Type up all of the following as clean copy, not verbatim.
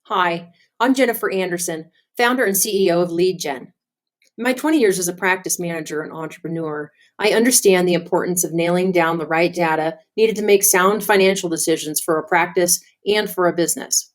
Hi, I'm Jennifer Anderson, founder and CEO of LeadGen. In my 20 years as a practice manager and entrepreneur, I understand the importance of nailing down the right data needed to make sound financial decisions for a practice and for a business.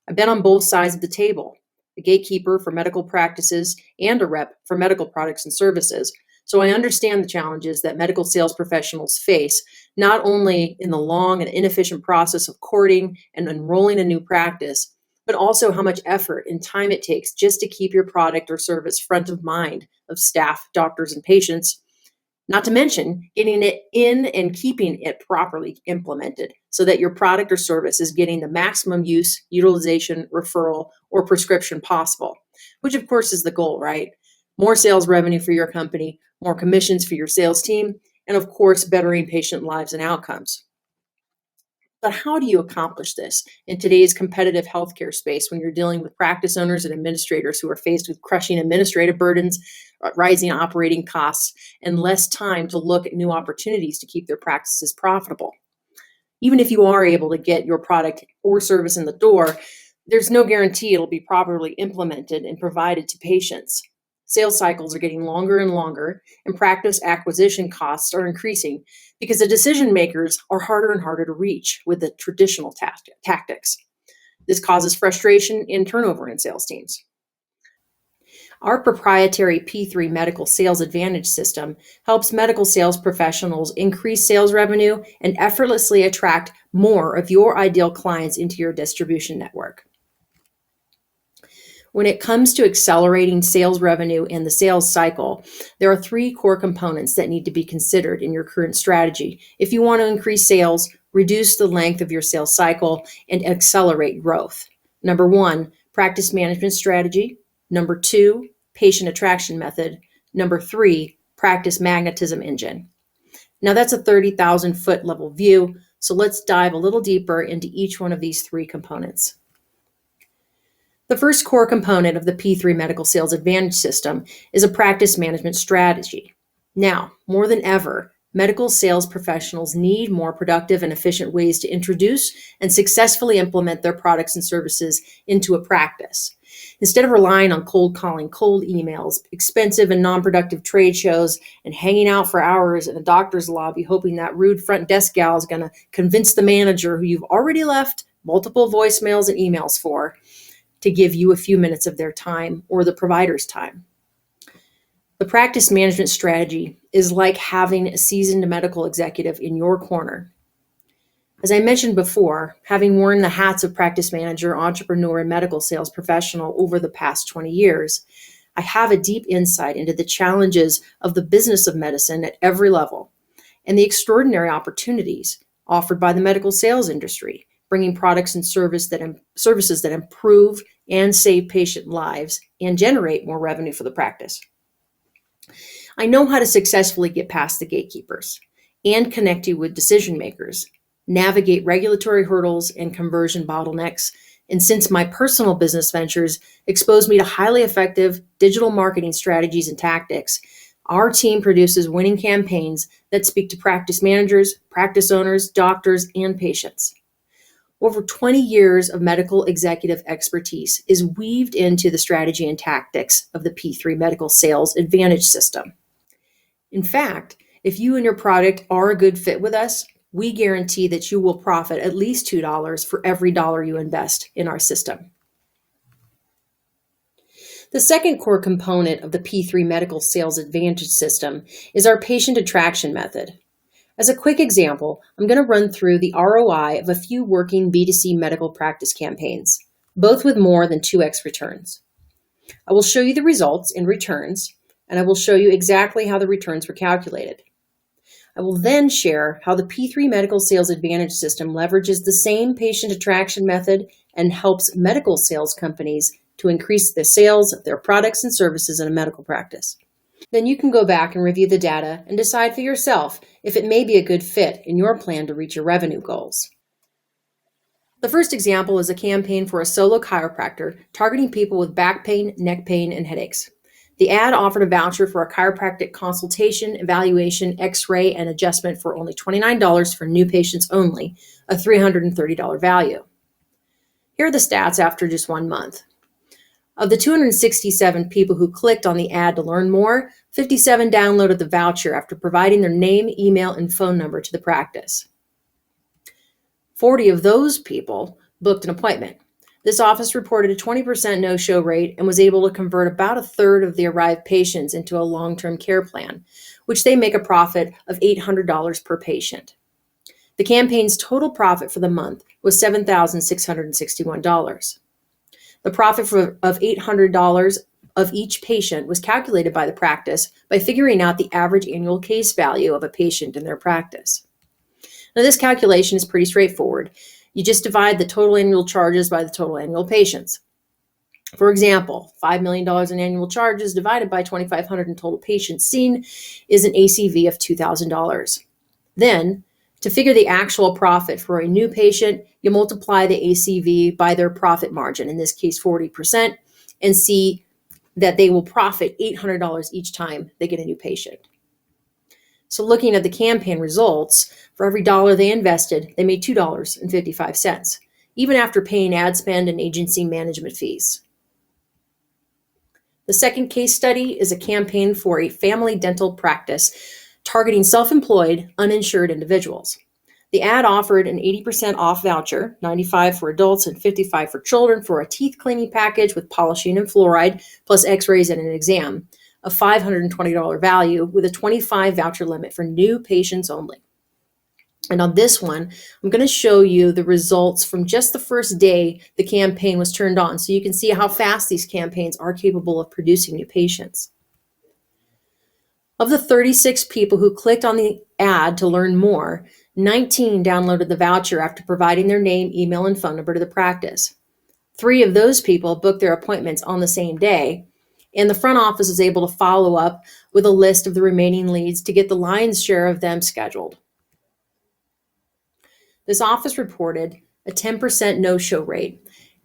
I've been on both sides of the table, a gatekeeper for medical practices and a rep for medical products and services. So I understand the challenges that medical sales professionals face, not only in the long and inefficient process of courting and enrolling a new practice, but also how much effort and time it takes just to keep your product or service front of mind of staff, doctors, and patients, not to mention getting it in and keeping it properly implemented so that your product or service is getting the maximum use, utilization, referral, or prescription possible, which of course is the goal, right? More sales revenue for your company, more commissions for your sales team, and of course, bettering patient lives and outcomes. But how do you accomplish this in today's competitive healthcare space when you're dealing with practice owners and administrators who are faced with crushing administrative burdens, rising operating costs, and less time to look at new opportunities to keep their practices profitable? Even if you are able to get your product or service in the door, there's no guarantee it'll be properly implemented and provided to patients. Sales cycles are getting longer and longer, and practice acquisition costs are increasing because the decision makers are harder and harder to reach with the traditional tactics. This causes frustration and turnover in sales teams. Our proprietary P3 Medical Sales Advantage system helps medical sales professionals increase sales revenue and effortlessly attract more of your ideal clients into your distribution network. When it comes to accelerating sales revenue and the sales cycle, there are three core components that need to be considered in your current strategy if you want to increase sales, reduce the length of your sales cycle, and accelerate growth. Number one, practice management strategy. Number two, patient attraction method. Number three, practice magnetism engine. Now that's a 30,000 foot level view, so let's dive a little deeper into each one of these three components. The first core component of the P3 Medical Sales Advantage system is a practice management strategy. Now, more than ever, medical sales professionals need more productive and efficient ways to introduce and successfully implement their products and services into a practice. Instead of relying on cold calling, cold emails, expensive and non-productive trade shows, and hanging out for hours in a doctor's lobby hoping that rude front desk gal is going to convince the manager who you've already left multiple voicemails and emails for to give you a few minutes of their time or the provider's time. The practice management strategy is like having a seasoned medical executive in your corner. As I mentioned before, having worn the hats of practice manager, entrepreneur, and medical sales professional over the past 20 years, I have a deep insight into the challenges of the business of medicine at every level and the extraordinary opportunities offered by the medical sales industry, bringing products and services that improve and save patient lives and generate more revenue for the practice. I know how to successfully get past the gatekeepers and connect you with decision makers, navigate regulatory hurdles and conversion bottlenecks, and since my personal business ventures expose me to highly effective digital marketing strategies and tactics, our team produces winning campaigns that speak to practice managers, practice owners, doctors, and patients. Over 20 years of medical executive expertise is weaved into the strategy and tactics of the P3 Medical Sales Advantage system. In fact, if you and your product are a good fit with us, we guarantee that you will profit at least $2 for every dollar you invest in our system. The second core component of the P3 Medical Sales Advantage system is our patient attraction method. As a quick example, I'm going to run through the ROI of a few working B2C medical practice campaigns, both with more than 2x returns. I will show you the results in returns, and I will show you exactly how the returns were calculated. I will then share how the P3 Medical Sales Advantage system leverages the same patient attraction method and helps medical sales companies to increase the sales of their products and services in a medical practice. Then you can go back and review the data and decide for yourself if it may be a good fit in your plan to reach your revenue goals. The first example is a campaign for a solo chiropractor targeting people with back pain, neck pain, and headaches. The ad offered a voucher for a chiropractic consultation, evaluation, x-ray, and adjustment for only $29 for new patients only, a $330 value. Here are the stats after just 1 month. Of the 267 people who clicked on the ad to learn more, 57 downloaded the voucher after providing their name, email, and phone number to the practice. 40 of those people booked an appointment. This office reported a 20% no-show rate and was able to convert about a third of the arrived patients into a long-term care plan, which they make a profit of $800 per patient. The campaign's total profit for the month was $7,661. The profit of $800 of each patient was calculated by the practice by figuring out the average annual case value of a patient in their practice. Now, this calculation is pretty straightforward. You just divide the total annual charges by the total annual patients. For example, $5 million in annual charges divided by 2,500 in total patients seen is an ACV of $2,000. Then, to figure the actual profit for a new patient, you multiply the ACV by their profit margin, in this case 40%, and see that they will profit $800 each time they get a new patient. So looking at the campaign results, for every dollar they invested, they made $2.55, even after paying ad spend and agency management fees. The second case study is a campaign for a family dental practice targeting self-employed, uninsured individuals. The ad offered an 80% off voucher, $95 for adults and $55 for children, for a teeth cleaning package with polishing and fluoride, plus x-rays and an exam, a $520 value with a $25 voucher limit for new patients only. And on this one, I'm going to show you the results from just the first day the campaign was turned on, so you can see how fast these campaigns are capable of producing new patients. Of the 36 people who clicked on the ad to learn more, 19 downloaded the voucher after providing their name, email, and phone number to the practice. 3 of those people booked their appointments on the same day, and the front office was able to follow up with a list of the remaining leads to get the lion's share of them scheduled. This office reported a 10% no-show rate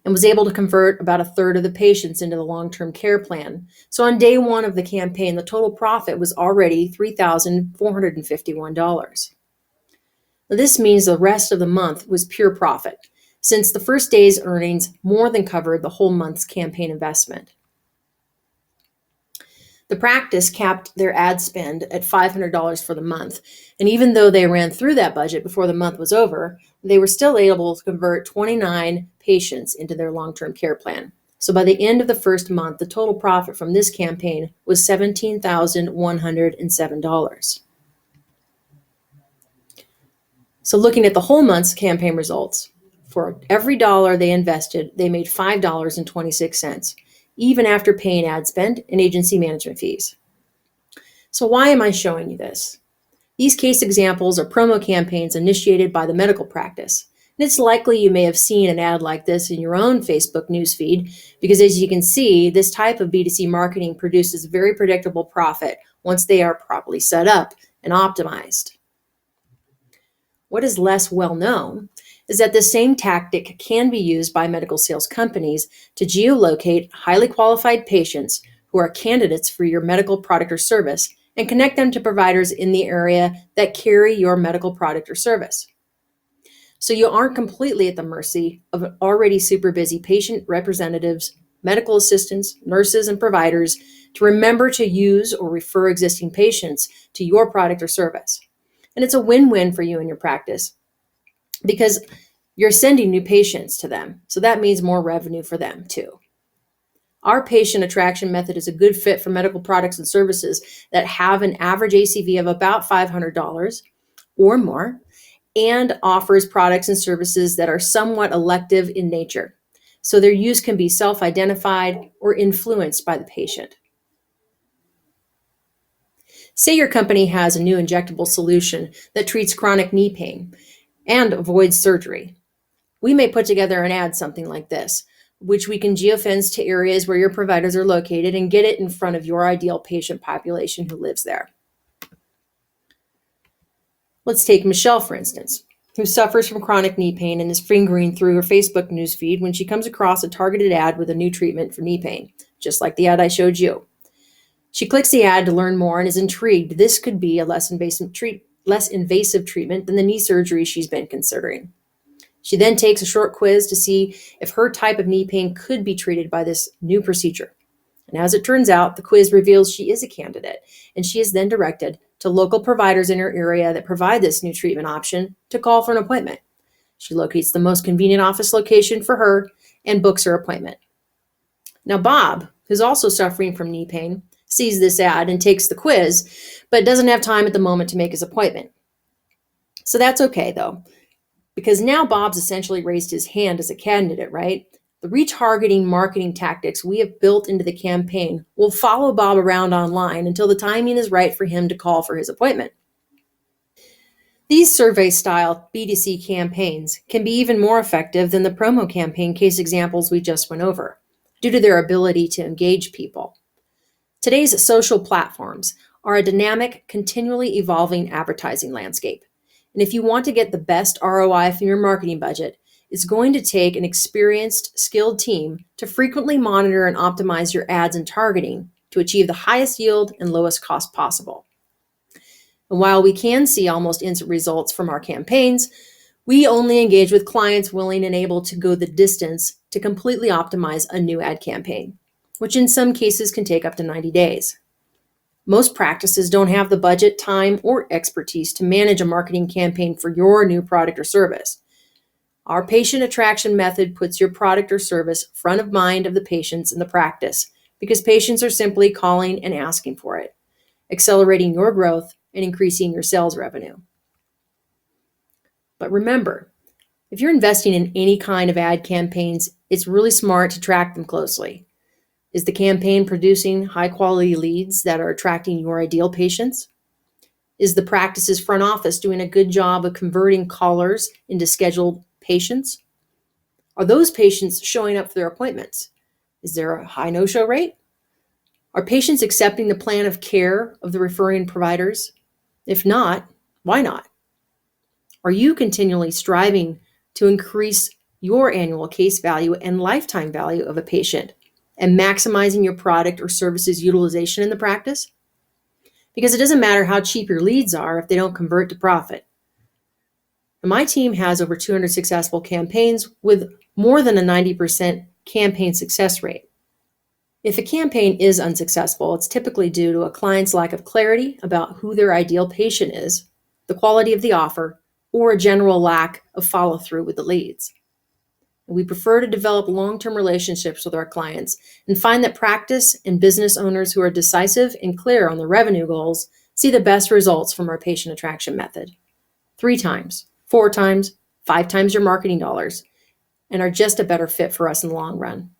and was able to convert about a third of the patients into the long-term care plan. So on day 1 of the campaign, the total profit was already $3,451. Now, this means the rest of the month was pure profit, since the first day's earnings more than covered the whole month's campaign investment. The practice capped their ad spend at $500 for the month, and even though they ran through that budget before the month was over, they were still able to convert 29 patients into their long-term care plan. So by the end of the first month, the total profit from this campaign was $17,107. So looking at the whole month's campaign results, for every dollar they invested, they made $5.26. Even after paying ad spend and agency management fees. So why am I showing you this? These case examples are promo campaigns initiated by the medical practice. And it's likely you may have seen an ad like this in your own Facebook newsfeed, because as you can see, this type of B2C marketing produces very predictable profit once they are properly set up and optimized. What is less well known is that the same tactic can be used by medical sales companies to geolocate highly qualified patients who are candidates for your medical product or service and connect them to providers in the area that carry your medical product or service. So you aren't completely at the mercy of already super busy patient representatives, medical assistants, nurses, and providers to remember to use or refer existing patients to your product or service. And it's a win-win for you and your practice, because you're sending new patients to them. So that means more revenue for them too. Our patient attraction method is a good fit for medical products and services that have an average ACV of about $500 or more, and offers products and services that are somewhat elective in nature. So their use can be self-identified or influenced by the patient. Say your company has a new injectable solution that treats chronic knee pain and avoids surgery. We may put together an ad something like this, which we can geofence to areas where your providers are located and get it in front of your ideal patient population who lives there. Let's take Michelle, for instance, who suffers from chronic knee pain and is fingering through her Facebook newsfeed when she comes across a targeted ad with a new treatment for knee pain, just like the ad I showed you. She clicks the ad to learn more and is intrigued. This could be a less invasive treatment than the knee surgery she's been considering. She then takes a short quiz to see if her type of knee pain could be treated by this new procedure. And as it turns out, the quiz reveals she is a candidate, and she is then directed to local providers in her area that provide this new treatment option to call for an appointment. She locates the most convenient office location for her and books her appointment. Now, Bob, who's also suffering from knee pain, sees this ad and takes the quiz, but doesn't have time at the moment to make his appointment. So that's okay, though, because now Bob's essentially raised his hand as a candidate, right? The retargeting marketing tactics we have built into the campaign will follow Bob around online until the timing is right for him to call for his appointment. These survey-style B2C campaigns can be even more effective than the promo campaign case examples we just went over, due to their ability to engage people. Today's social platforms are a dynamic, continually evolving advertising landscape. And if you want to get the best ROI from your marketing budget, it's going to take an experienced, skilled team to frequently monitor and optimize your ads and targeting to achieve the highest yield and lowest cost possible. And while we can see almost instant results from our campaigns, we only engage with clients willing and able to go the distance to completely optimize a new ad campaign, which in some cases can take up to 90 days. Most practices don't have the budget, time, or expertise to manage a marketing campaign for your new product or service. Our patient attraction method puts your product or service front of mind of the patients in the practice because patients are simply calling and asking for it, accelerating your growth and increasing your sales revenue. But remember, if you're investing in any kind of ad campaigns, it's really smart to track them closely. Is the campaign producing high-quality leads that are attracting your ideal patients? Is the practice's front office doing a good job of converting callers into scheduled patients? Are those patients showing up for their appointments? Is there a high no-show rate? Are patients accepting the plan of care of the referring providers? If not, why not? Are you continually striving to increase your annual case value and lifetime value of a patient and maximizing your product or services utilization in the practice? Because it doesn't matter how cheap your leads are if they don't convert to profit. And my team has over 200 successful campaigns with more than a 90% campaign success rate. If a campaign is unsuccessful, it's typically due to a client's lack of clarity about who their ideal patient is, the quality of the offer, or a general lack of follow-through with the leads. We prefer to develop long-term relationships with our clients and find that practice and business owners who are decisive and clear on their revenue goals see the best results from our patient attraction method. 3 times, 4 times, 5 times your marketing dollars, and are just a better fit for us in the long run.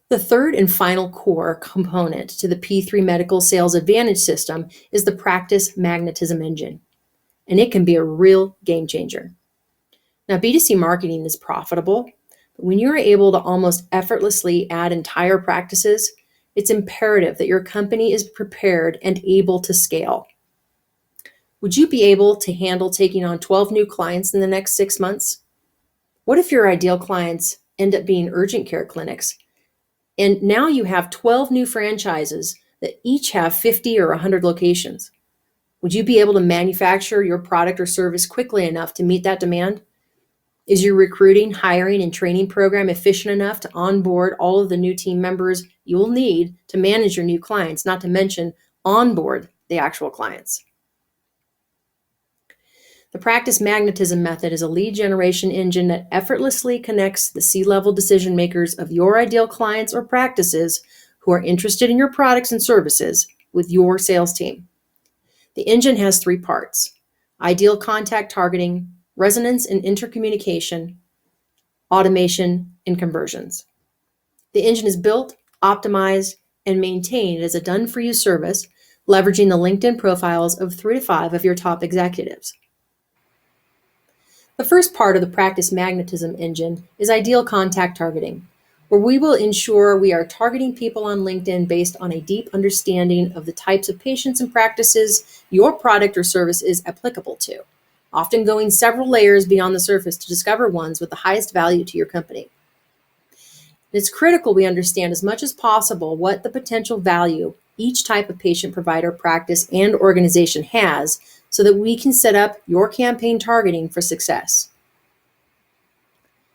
The third and final core component to the P3 Medical Sales Advantage System is the practice magnetism engine, and it can be a real game changer. Now, B2C marketing is profitable, but when you're able to almost effortlessly add entire practices, it's imperative that your company is prepared and able to scale. Would you be able to handle taking on 12 new clients in the next 6 months? What if your ideal clients end up being urgent care clinics? And now you have 12 new franchises that each have 50 or 100 locations. Would you be able to manufacture your product or service quickly enough to meet that demand? Is your recruiting, hiring, and training program efficient enough to onboard all of the new team members you'll need to manage your new clients, not to mention onboard the actual clients? The practice magnetism method is a lead generation engine that effortlessly connects the C-level decision makers of your ideal clients or practices who are interested in your products and services with your sales team. The engine has 3 parts: ideal contact targeting, resonance and intercommunication, automation, and conversions. The engine is built, optimized, and maintained as a done-for-you service, leveraging the LinkedIn profiles of 3 to 5 of your top executives. The first part of the practice magnetism engine is ideal contact targeting, where we will ensure we are targeting people on LinkedIn based on a deep understanding of the types of patients and practices your product or service is applicable to, often going several layers beyond the surface to discover ones with the highest value to your company. It's critical we understand as much as possible what the potential value each type of patient, provider, practice, and organization has so that we can set up your campaign targeting for success.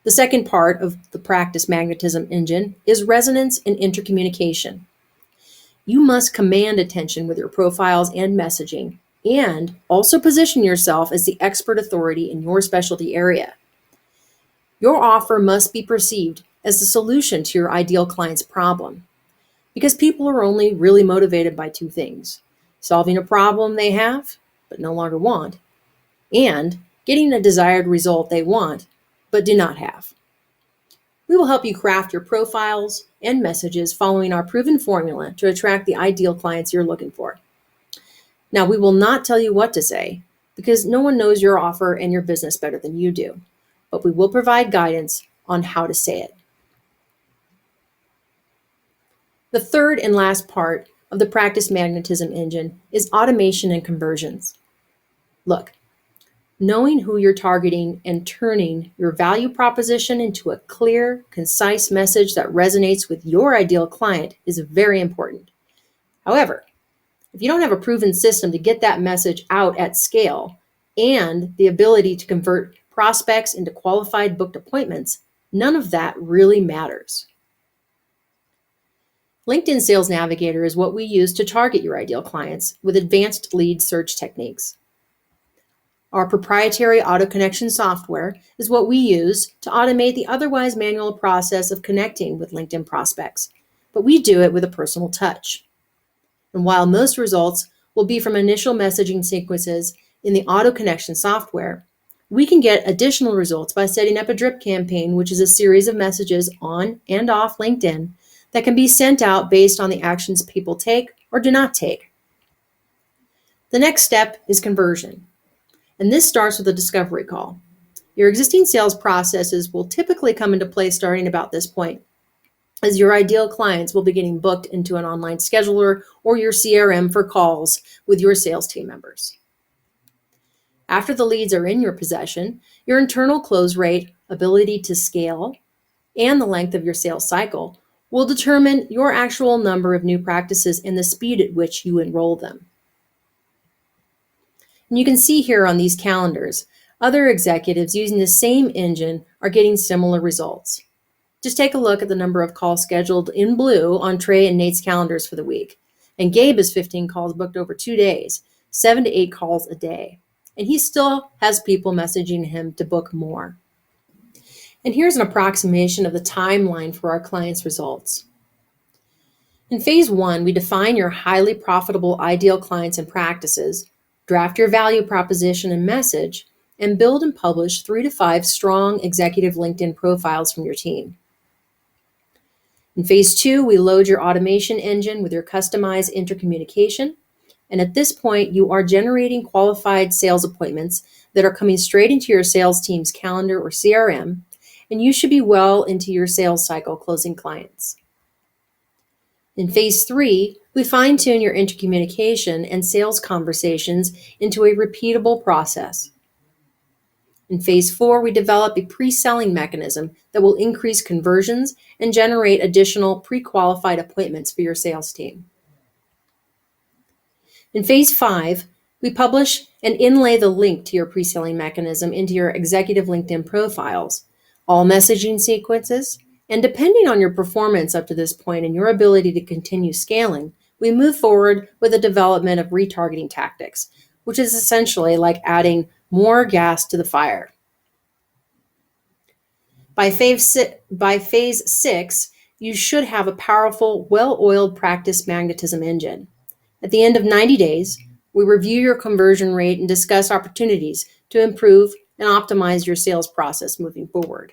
The second part of the practice magnetism engine is resonance and intercommunication. You must command attention with your profiles and messaging, and also position yourself as the expert authority in your specialty area. Your offer must be perceived as the solution to your ideal client's problem, because people are only really motivated by two things: solving a problem they have but no longer want, and getting a desired result they want but do not have. We will help you craft your profiles and messages following our proven formula to attract the ideal clients you're looking for. Now, we will not tell you what to say, because no one knows your offer and your business better than you do, but we will provide guidance on how to say it. The third and last part of the practice magnetism engine is automation and conversions. Look, knowing who you're targeting and turning your value proposition into a clear, concise message that resonates with your ideal client is very important. However, if you don't have a proven system to get that message out at scale and the ability to convert prospects into qualified booked appointments, none of that really matters. LinkedIn Sales Navigator is what we use to target your ideal clients with advanced lead search techniques. Our proprietary auto connection software is what we use to automate the otherwise manual process of connecting with LinkedIn prospects, but we do it with a personal touch. And while most results will be from initial messaging sequences in the auto connection software, we can get additional results by setting up a drip campaign, which is a series of messages on and off LinkedIn that can be sent out based on the actions people take or do not take. The next step is conversion. And this starts with a discovery call. Your existing sales processes will typically come into play starting about this point, as your ideal clients will be getting booked into an online scheduler or your CRM for calls with your sales team members. After the leads are in your possession, your internal close rate, ability to scale, and the length of your sales cycle will determine your actual number of new practices and the speed at which you enroll them. And you can see here on these calendars, other executives using the same engine are getting similar results. Just take a look at the number of calls scheduled in blue on Trey and Nate's calendars for the week. And Gabe has 15 calls booked over 2 days, 7 to 8 calls a day. And he still has people messaging him to book more. And here's an approximation of the timeline for our clients' results. In phase 1, we define your highly profitable ideal clients and practices, draft your value proposition and message, and build and publish 3 to 5 strong executive LinkedIn profiles from your team. In phase 2, we load your automation engine with your customized intercommunication. And at this point, you are generating qualified sales appointments that are coming straight into your sales team's calendar or CRM, and you should be well into your sales cycle closing clients. In phase 3, we fine-tune your intercommunication and sales conversations into a repeatable process. In phase 4, we develop a pre-selling mechanism that will increase conversions and generate additional pre-qualified appointments for your sales team. In phase 5, we publish and inlay the link to your pre-selling mechanism into your executive LinkedIn profiles, all messaging sequences, and depending on your performance up to this point and your ability to continue scaling, we move forward with the development of retargeting tactics, which is essentially like adding more gas to the fire. By phase 6, you should have a powerful, well-oiled practice magnetism engine. At the end of 90 days, we review your conversion rate and discuss opportunities to improve and optimize your sales process moving forward.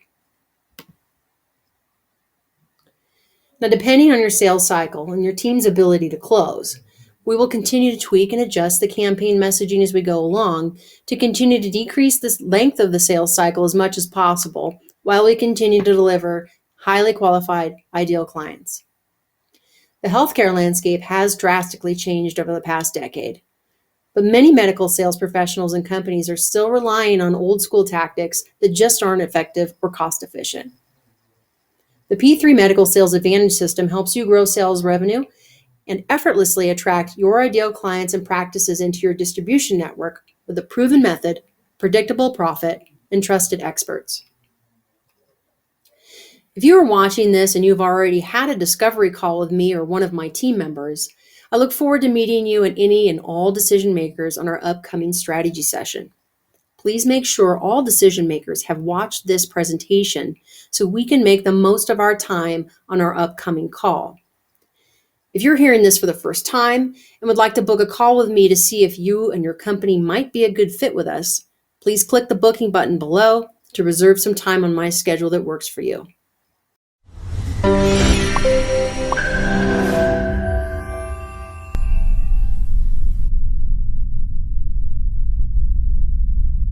Now, depending on your sales cycle and your team's ability to close, we will continue to tweak and adjust the campaign messaging as we go along to continue to decrease the length of the sales cycle as much as possible while we continue to deliver highly qualified, ideal clients. The healthcare landscape has drastically changed over the past decade, but many medical sales professionals and companies are still relying on old school tactics that just aren't effective or cost efficient. The P3 Medical Sales Advantage System helps you grow sales revenue and effortlessly attract your ideal clients and practices into your distribution network with a proven method, predictable profit, and trusted experts. If you are watching this and you've already had a discovery call with me or one of my team members, I look forward to meeting you and any and all decision makers on our upcoming strategy session. Please make sure all decision makers have watched this presentation so we can make the most of our time on our upcoming call. If you're hearing this for the first time and would like to book a call with me to see if you and your company might be a good fit with us, please click the booking button below to reserve some time on my schedule that works for you.